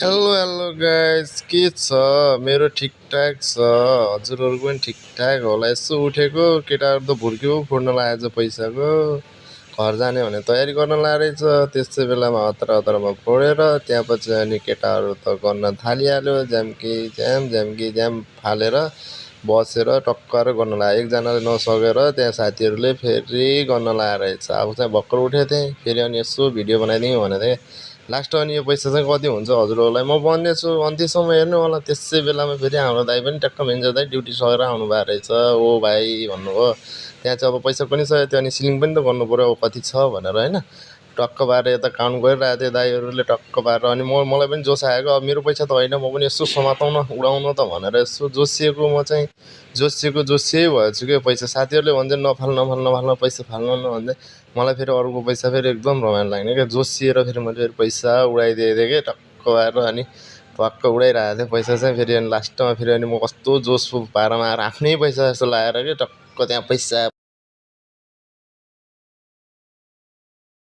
Hello hello guys के छ मेरो ठिकठाक छ हजुरहरुको पनि ठिकठाक होला। यसो उठेको केटाहरु त भुर्क्यौ फोड्न लागेछ पैसाको। घर जाने भने तयारी गर्न लागेछ। त्यसै बेलामा हतार हतारमा फोडेर त्यसपछि अनि केटाहरु त गर्न थालिहाल्यो। झ्याम्की झ्याम फालेर बसेर टक्कर गर्न लाग्यो। एकजनाले नसकेर त्यहाँ साथीहरुले फेरि गर्न लागेको रहेछ। आफू चाहिँ भर्खर उठेको थिएँ। फेरि अनि यसो भिडियो बनाइदिउँ भनेको थिएँ। लास्ट अनि यो पैसा चाहिँ कति हुन्छ हजुरहरुलाई म भन्नेछु, अन्त्यसम्म हेर्नु होला। त्यसै बेलामा फेरि हाम्रो दाइ पनि ट्याक्क मेन्जर दाइ ड्युटी सकेर आउनु भएको रहेछ। ओ भाइ भन्नुभयो। त्यहाँ चाहिँ अब पैसा पनि सकेको थियो अनि सिलिङ पनि त गर्नु पर्यो अब कति छ भनेर होइन। टक्क पारेर यता काउन्ट गरिरहेको थिएँ दाइहरुले टक्क पारेर। अनि मलाई पनि जोस आएको, अब मेरो पैसा त होइन म पनि यसो समातौँ न उडाउन त भनेर यसो जोसिएको। म चाहिँ जोसियै भएछु के। पैसा साथीहरुले भन्छन् नफाल पैसा फाल्नु न भन्दै मलाई फेरि अरूको पैसा फेरि एकदम रमाइलो लाग्ने क्या। जोसिएर फेरि मैले फेरि पैसा उडाइदिएको थिएँ के टक्क पारेर। अनि टक्क उडाइरहेको थिएँ पैसा चाहिँ। फेरि अनि लास्टमा फेरि अनि म कस्तो जोस पारामा आएर आफ्नै पैसा जस्तो लागेर के टक्क त्यहाँ पैसा